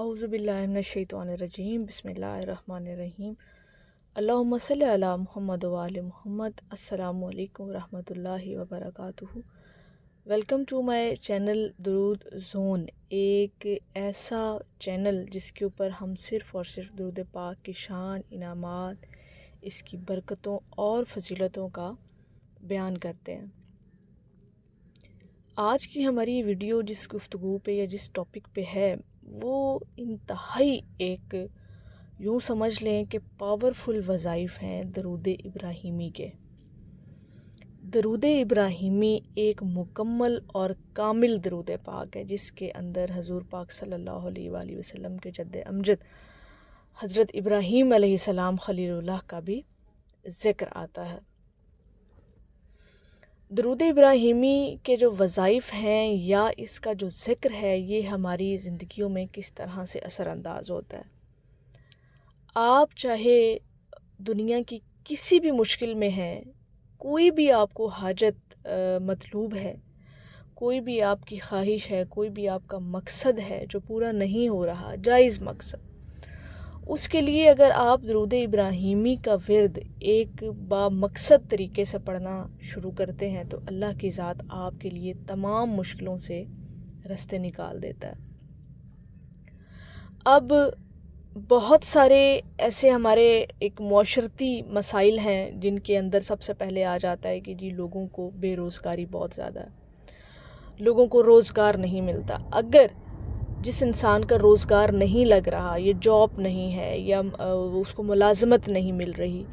अऊज़ु बिल्लाहि मिनश्शैतानिर्रजीम बिस्मिल्लाहिर्रहमानिर्रहीम अल्लाहुम्मा सल्लि अला मुहम्मद व आलि मुहम्मद। अस्सलामु अलैकुम रहमतुल्लाहि व बरकातुहू। वेलकम टू माय चैनल दुरूद ज़ोन, एक ऐसा चैनल जिसके ऊपर हम सिर्फ़ और सिर्फ दुरूद पाक की शान, इनामात, इसकी बरकतों और फजीलतों का बयान करते हैं। आज की हमारी वीडियो जिस गुफ्तगू पे या जिस टॉपिक पे है वो इंतहाई एक यूँ समझ लें कि पावरफुल वज़ाइफ हैं दरूद इब्राहीमी के। दरूद इब्राहीमी एक मुकम्मल और कामिल दरूद पाक है जिसके अंदर हजूर पाक सल्लल्लाहु अलैहि वसल्लम के जद्द अमजद हज़रत इब्राहीम अलैहिस्सलाम खलीलुल्लाह का भी ज़िक्र आता है। दरूद इब्राहीमी के जो वज़ाइफ हैं या इसका जो ज़िक्र है ये हमारी ज़िंदगियों में किस तरह से असरअंदाज होता है। आप चाहे दुनिया की किसी भी मुश्किल में हैं, कोई भी आपको हाजत मतलूब है, कोई भी आपकी ख्वाहिश है, कोई भी आपका मकसद है जो पूरा नहीं हो रहा, जायज़ मकसद, उसके लिए अगर आप दरूद इब्राहीमी का विर्द एक बामकसद तरीके से पढ़ना शुरू करते हैं तो अल्लाह की ज़ात आपके लिए तमाम मुश्किलों से रास्ते निकाल देता है। अब बहुत सारे ऐसे हमारे एक मुआशरती मसाइल हैं जिनके अंदर सबसे पहले आ जाता है कि जी लोगों को बेरोज़गारी बहुत ज़्यादा है, लोगों को रोज़गार नहीं मिलता। अगर जिस इंसान का रोज़गार नहीं लग रहा, ये जॉब नहीं है या उसको मुलाजमत नहीं मिल रही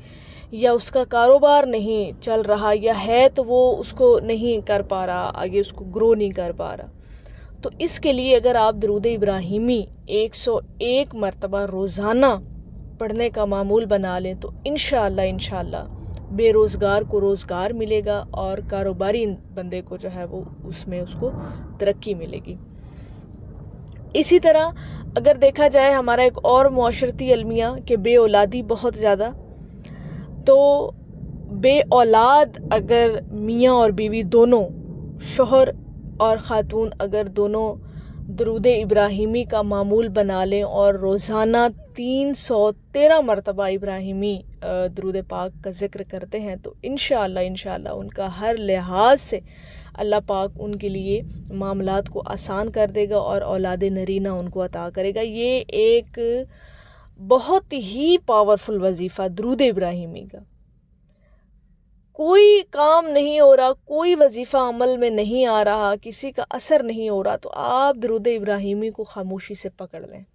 या उसका कारोबार नहीं चल रहा या है तो वो उसको नहीं कर पा रहा, आगे उसको ग्रो नहीं कर पा रहा, तो इसके लिए अगर आप दरूद इब्राहीमी 101 मरतबा रोज़ाना पढ़ने का मामूल बना लें तो इंशाअल्लाह बेरोज़गार को रोज़गार मिलेगा और कारोबारी बंदे को जो है वो उसमें उसको तरक्की मिलेगी। इसी तरह अगर देखा जाए हमारा एक और मुआशरती अलमिया कि बे औलादी बहुत ज़्यादा, तो बे औलाद अगर मियाँ और बीवी दोनों, शोहर और ख़ातून अगर दोनों दरूद इब्राहीमी का मामूल बना लें और रोज़ाना 313 मरतबा इब्राहीमी दरूद पाक का ज़िक्र करते हैं तो इंशाअल्लाह उनका हर लिहाज से अल्लाह पाक उनके लिए मामलात को आसान कर देगा और औलाद नरीना उनको अता करेगा। ये एक बहुत ही पावरफुल वजीफ़ा दरूद इब्राहीमी का। कोई काम नहीं हो रहा, कोई वजीफ़ा अमल में नहीं आ रहा, किसी का असर नहीं हो रहा, तो आप दरूद इब्राहीमी को खामोशी से पकड़ लें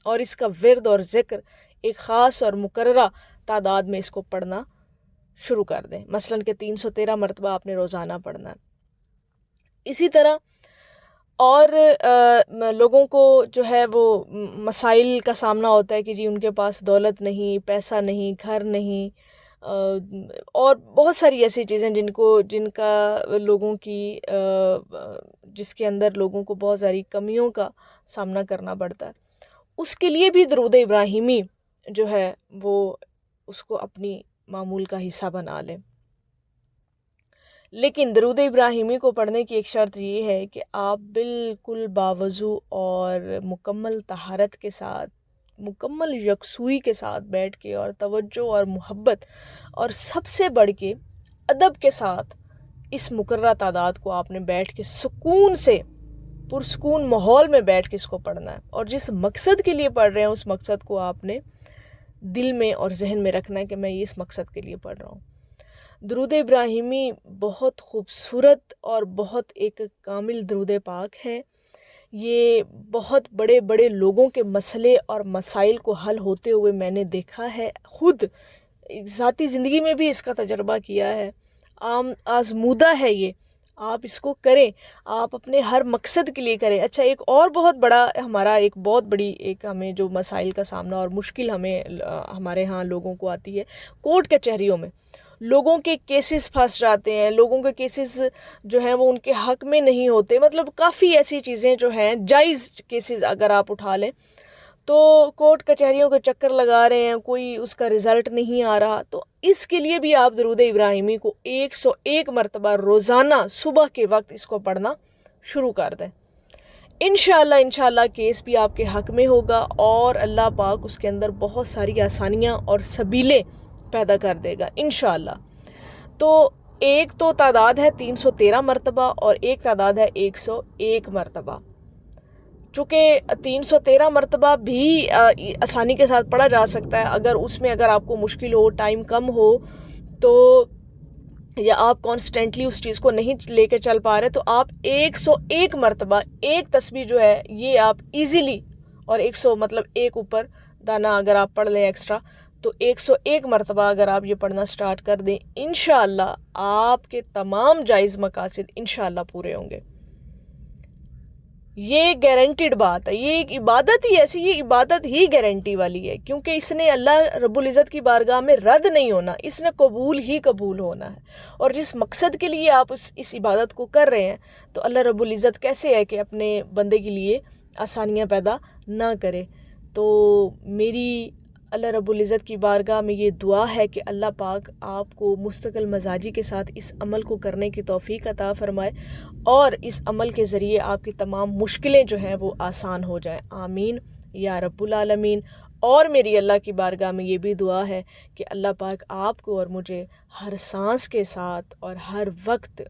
और इसका विर्द और ज़िक्र एक ख़ास और मुकर्ररा तादाद में इसको पढ़ना शुरू कर दें। मसलन के 313 मरतबा आपने रोज़ाना पढ़ना है। इसी तरह और लोगों को जो है वो मसाइल का सामना होता है कि जी उनके पास दौलत नहीं, पैसा नहीं, घर नहीं, और बहुत सारी ऐसी चीज़ें जिनका लोगों की जिसके अंदर लोगों को बहुत सारी कमियों का सामना करना पड़ता है। उसके लिए भी दरूद इब्राहीमी जो है वो उसको अपनी मामूल का हिस्सा बना लें। लेकिन दरूद इब्राहीमी को पढ़ने की एक शर्त ये है कि आप बिल्कुल बावज़ू और मुकम्मल तहारत के साथ, मुकम्मल यकसुई के साथ बैठ के और तवज्जो और मोहब्बत और सबसे बढ़ के अदब के साथ इस मुकर्ररा तादाद को आपने बैठ के सुकून से, पुरसुकून माहौल में बैठ के इसको पढ़ना है और जिस मकसद के लिए पढ़ रहे हैं उस मकसद को आपने दिल में और जहन में रखना है कि मैं इस मकसद के लिए पढ़ रहा हूँ। दरूद इब्राहीमी बहुत खूबसूरत और बहुत एक कामिल दरूद पाक है। ये बहुत बड़े बड़े लोगों के मसले और मसाइल को हल होते हुए मैंने देखा है, ख़ुद ज़ाती ज़िंदगी में भी इसका तजर्बा किया है, आज़मूदा है ये। आप इसको करें, आप अपने हर मकसद के लिए करें। अच्छा, एक और बहुत बड़ा हमारा एक बहुत बड़ी एक हमें जो मसाइल का सामना और मुश्किल हमारे यहाँ लोगों को आती है, कोर्ट कचहरियों में लोगों के केसेस फंस जाते हैं, लोगों के केसेस जो हैं वो उनके हक़ में नहीं होते। मतलब काफ़ी ऐसी चीज़ें जो हैं, जायज़ केसेस अगर आप उठा लें तो कोर्ट कचहरियों के चक्कर लगा रहे हैं, कोई उसका रिज़ल्ट नहीं आ रहा, तो इसके लिए भी आप दरूद इब्राहीमी को 101 मरतबा रोज़ाना सुबह के वक्त इसको पढ़ना शुरू कर दें। انشاءاللہ کیس بھی آپ کے حق میں ہوگا اور اللہ پاک اس کے اندر بہت ساری آسانیاں اور سبیلیں پیدا کر دے گا انشاءاللہ۔ تو ایک تو تعداد ہے 313 مرتبہ اور ایک تعداد ہے 101 مرتبہ۔ چونکہ 313 مرتبہ بھی آسانی کے ساتھ پڑھا جا سکتا ہے، اگر آپ کو مشکل ہو، ٹائم کم ہو تو، یا آپ کانسٹنٹلی اس چیز کو نہیں لے کے چل پا رہے، تو آپ 101 مرتبہ ایک تسبیح جو ہے یہ آپ ایزیلی، اور 100 مطلب ایک اوپر دانہ اگر آپ پڑھ لیں ایکسٹرا، تو 101 مرتبہ اگر آپ یہ پڑھنا سٹارٹ کر دیں، انشاءاللہ آپ کے تمام جائز مقاصد انشاءاللہ پورے ہوں گے۔ یہ گارنٹیڈ بات ہے، یہ ایک عبادت ہی ایسی، یہ عبادت ہی گارنٹی والی ہے، کیونکہ اس نے اللہ رب العزت کی بارگاہ میں رد نہیں ہونا، اس نے قبول ہی قبول ہونا ہے۔ اور جس مقصد کے لیے آپ اس عبادت کو کر رہے ہیں، تو اللہ رب العزت کیسے ہے کہ اپنے بندے کے لیے آسانیاں پیدا نہ کرے۔ تو میری اللہ رب العزت کی بارگاہ میں یہ دعا ہے کہ اللہ پاک آپ کو مستقل مزاجی کے ساتھ اس عمل کو کرنے کی توفیق عطا فرمائے، اور اس عمل کے ذریعے آپ کی تمام مشکلیں جو ہیں وہ آسان ہو جائیں، آمین یا رب العالمین۔ اور میری اللہ کی بارگاہ میں یہ بھی دعا ہے کہ اللہ پاک آپ کو اور مجھے ہر سانس کے ساتھ اور ہر وقت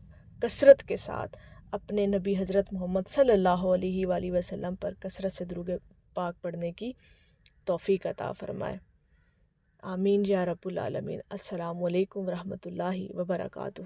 کثرت کے ساتھ اپنے نبی حضرت محمد صلی اللہ علیہ وآلہ وسلم پر کثرت سے درود پاک پڑھنے کی توفیق عطا فرمائے، آمین یا رب العالمین۔ السلام علیکم ورحمۃ اللہ وبرکاتہ۔